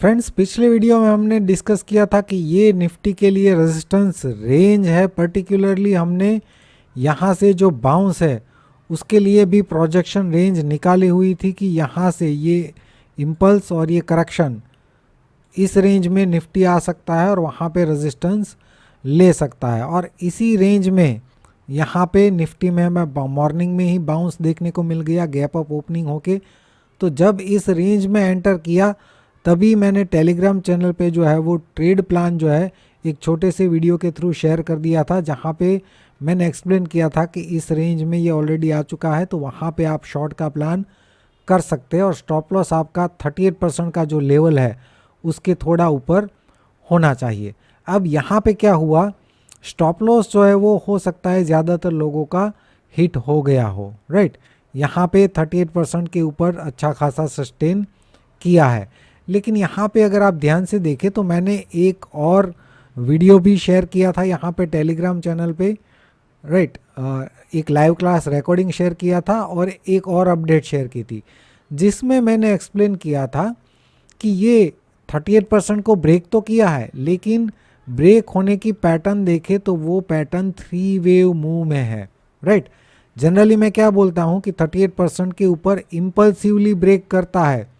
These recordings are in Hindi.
फ्रेंड्स, पिछले वीडियो में हमने डिस्कस किया था कि ये निफ्टी के लिए रेजिस्टेंस रेंज है। पर्टिकुलरली हमने यहाँ से जो बाउंस है उसके लिए भी प्रोजेक्शन रेंज निकाली हुई थी कि यहाँ से ये इम्पल्स और ये करेक्शन इस रेंज में निफ्टी आ सकता है और वहाँ पे रेजिस्टेंस ले सकता है। और इसी रेंज में यहाँ पे निफ्टी में हमें मॉर्निंग में ही बाउंस देखने को मिल गया, गैप अप ओपनिंग होके। तो जब इस रेंज में एंटर किया तभी मैंने टेलीग्राम चैनल पे जो है वो ट्रेड प्लान जो है एक छोटे से वीडियो के थ्रू शेयर कर दिया था, जहाँ पे मैंने एक्सप्लेन किया था कि इस रेंज में ये ऑलरेडी आ चुका है तो वहाँ पे आप शॉर्ट का प्लान कर सकते हैं और स्टॉप लॉस आपका 38% का जो लेवल है उसके थोड़ा ऊपर होना चाहिए। अब यहाँ पे क्या हुआ, स्टॉप लॉस जो है वो हो सकता है ज़्यादातर लोगों का हिट हो गया हो, राइट। यहाँ पे 38% के ऊपर अच्छा खासा सस्टेन किया है। लेकिन यहाँ पे अगर आप ध्यान से देखें तो मैंने एक और वीडियो भी शेयर किया था यहाँ पे टेलीग्राम चैनल पे, राइट। एक लाइव क्लास रिकॉर्डिंग शेयर किया था और एक और अपडेट शेयर की थी, जिसमें मैंने एक्सप्लेन किया था कि ये 38% को ब्रेक तो किया है, लेकिन ब्रेक होने की पैटर्न देखे तो वो पैटर्न 3 वेव मूव में है, राइट। जनरली मैं क्या बोलता हूँ कि 38% के ऊपर इम्पल्सिवली ब्रेक करता है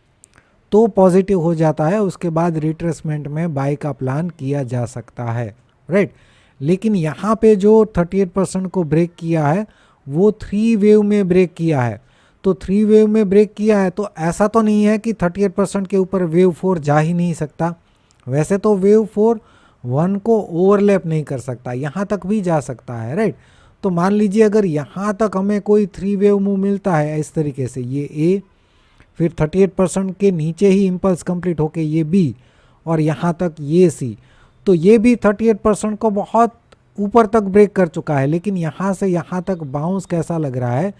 तो पॉजिटिव हो जाता है, उसके बाद रिट्रेसमेंट में बाय का प्लान किया जा सकता है, राइट। लेकिन यहाँ पे जो 38% को ब्रेक किया है वो 3 वेव में ब्रेक किया है। तो 3 वेव में ब्रेक किया है तो ऐसा तो नहीं है कि 38% के ऊपर वेव 4 जा ही नहीं सकता। वैसे तो वेव 4 1 को ओवरलैप नहीं कर सकता, यहाँ तक भी जा सकता है, राइट। तो मान लीजिए अगर यहाँ तक हमें कोई 3 वेव मूव मिलता है इस तरीके से, ये ए, फिर 38% के नीचे ही इम्पल्स कंप्लीट होके ये बी और यहाँ तक ये सी, तो ये भी 38% को बहुत ऊपर तक ब्रेक कर चुका है। लेकिन यहाँ से यहाँ तक बाउंस कैसा लग रहा है,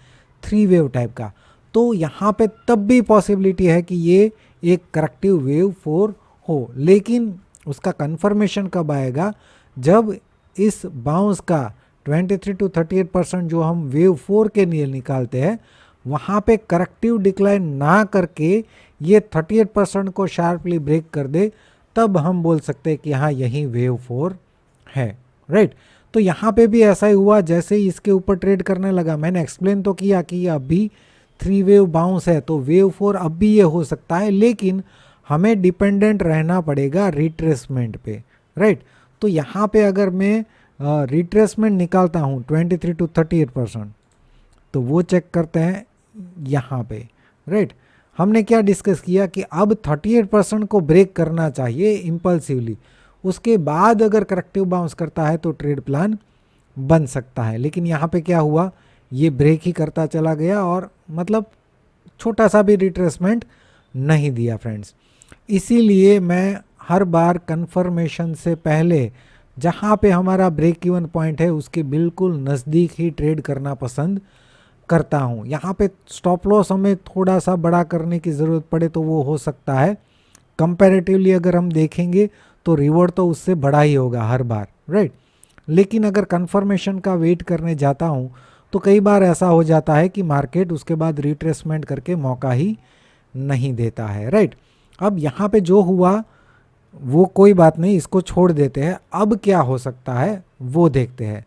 3 वेव टाइप का। तो यहाँ पे तब भी पॉसिबिलिटी है कि ये एक करेक्टिव वेव 4 हो, लेकिन उसका कंफर्मेशन कब आएगा, जब इस बाउंस का 23 to 38% जो हम वेव 4 के लिए निकालते हैं वहाँ पे करेक्टिव डिक्लाइन ना करके ये 38% को शार्पली ब्रेक कर दे, तब हम बोल सकते हैं कि हाँ यही वेव 4 है, राइट। तो यहाँ पे भी ऐसा ही हुआ, जैसे ही इसके ऊपर ट्रेड करने लगा मैंने एक्सप्लेन तो किया कि ये अभी 3 वेव बाउंस है तो वेव 4 अब भी ये हो सकता है, लेकिन हमें डिपेंडेंट रहना पड़ेगा रिट्रेसमेंट पे, राइट। तो यहाँ पे अगर मैं रिट्रेसमेंट निकालता हूँ 23 to 38%, तो वो चेक करते हैं यहाँ पे, राइट। हमने क्या डिस्कस किया कि अब 38% को ब्रेक करना चाहिए इम्पल्सिवली, उसके बाद अगर करेक्टिव बाउंस करता है तो ट्रेड प्लान बन सकता है। लेकिन यहाँ पे क्या हुआ, ये ब्रेक ही करता चला गया और मतलब छोटा सा भी रिट्रेसमेंट नहीं दिया फ्रेंड्स। इसीलिए मैं हर बार कंफर्मेशन से पहले जहाँ पे हमारा ब्रेक इवन पॉइंट है उसके बिल्कुल नज़दीक ही ट्रेड करना पसंद करता हूँ। यहाँ पे स्टॉप लॉस हमें थोड़ा सा बड़ा करने की ज़रूरत पड़े तो वो हो सकता है, कंपैरेटिवली अगर हम देखेंगे तो रिवॉर्ड तो उससे बड़ा ही होगा हर बार, राइट। लेकिन अगर कंफर्मेशन का वेट करने जाता हूँ तो कई बार ऐसा हो जाता है कि मार्केट उसके बाद रिट्रेसमेंट करके मौका ही नहीं देता है, राइट। अब यहाँ पे जो हुआ वो कोई बात नहीं, इसको छोड़ देते हैं। अब क्या हो सकता है वो देखते हैं।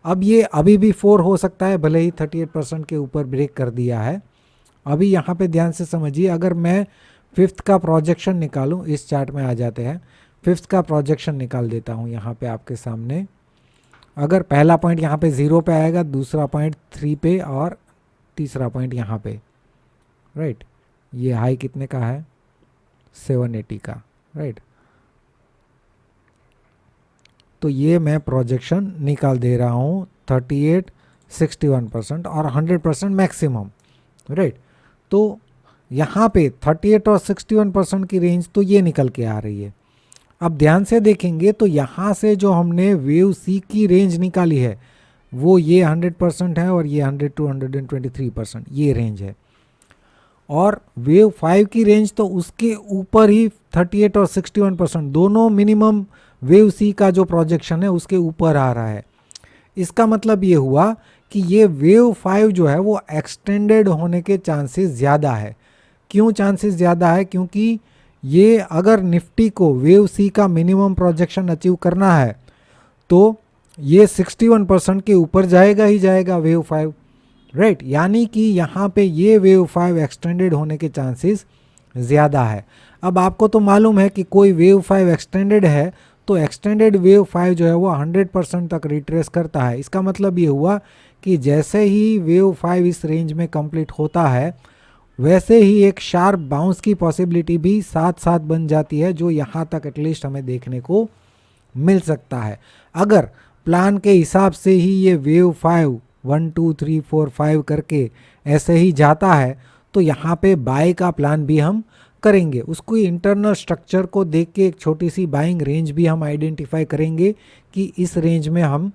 अब ये अभी भी 4 हो सकता है, भले ही 38% के ऊपर ब्रेक कर दिया है। अभी यहाँ पे ध्यान से समझिए, अगर मैं 5th का प्रोजेक्शन निकालूं, इस चार्ट में आ जाते हैं, 5th का प्रोजेक्शन निकाल देता हूँ यहाँ पे आपके सामने। अगर पहला पॉइंट यहाँ पे 0 पे आएगा, दूसरा पॉइंट 3 पे और तीसरा पॉइंट यहाँ पे, राइट। ये हाई कितने का है, 780 का, राइट। तो ये मैं प्रोजेक्शन निकाल दे रहा हूँ 38, 61% और 100% मैक्सिमम, राइट। तो यहाँ पे 38 और 61% की रेंज तो ये निकल के आ रही है। अब ध्यान से देखेंगे तो यहाँ से जो हमने वेव सी की रेंज निकाली है वो ये 100% है और ये 100 to 123% ये रेंज है। और वेव 5 की रेंज तो उसके ऊपर ही 38 और 61% दोनों मिनिमम वेव सी का जो प्रोजेक्शन है उसके ऊपर आ रहा है। इसका मतलब ये हुआ कि ये वेव 5 जो है वो एक्सटेंडेड होने के चांसेस ज़्यादा है। क्यों चांसेस ज़्यादा है, क्योंकि ये अगर निफ्टी को वेव सी का मिनिमम प्रोजेक्शन अचीव करना है तो ये 61% के ऊपर जाएगा ही जाएगा वेव 5, राइट। यानी कि यहाँ पे ये वेव 5 एक्सटेंडेड होने के चांसेस ज़्यादा है। अब आपको तो मालूम है कि कोई वेव 5 एक्सटेंडेड है तो एक्सटेंडेड वेव 5 जो है वो 100% तक रिट्रेस करता है। इसका मतलब ये हुआ कि जैसे ही वेव 5 इस रेंज में कंप्लीट होता है वैसे ही एक शार्प बाउंस की पॉसिबिलिटी भी साथ साथ बन जाती है, जो यहाँ तक एटलीस्ट हमें देखने को मिल सकता है। अगर प्लान के हिसाब से ही ये वेव 5 1 2 3 4 5 करके ऐसे ही जाता है तो यहाँ पे बाय का प्लान भी हम करेंगे। उसको इंटरनल स्ट्रक्चर को देख के एक छोटी सी बाइंग रेंज भी हम आइडेंटिफाई करेंगे कि इस रेंज में हम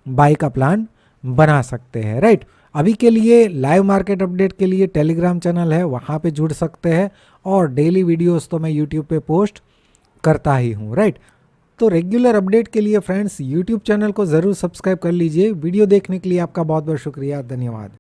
बाय का प्लान बना सकते हैं, राइट। अभी के लिए लाइव मार्केट अपडेट के लिए टेलीग्राम चैनल है, वहाँ पे जुड़ सकते हैं, और डेली वीडियोस तो मैं यूट्यूब पे पोस्ट करता ही हूँ, राइट। तो रेगुलर अपडेट के लिए फ्रेंड्स यूट्यूब चैनल को ज़रूर सब्सक्राइब कर लीजिए। वीडियो देखने के लिए आपका बहुत बहुत शुक्रिया, धन्यवाद।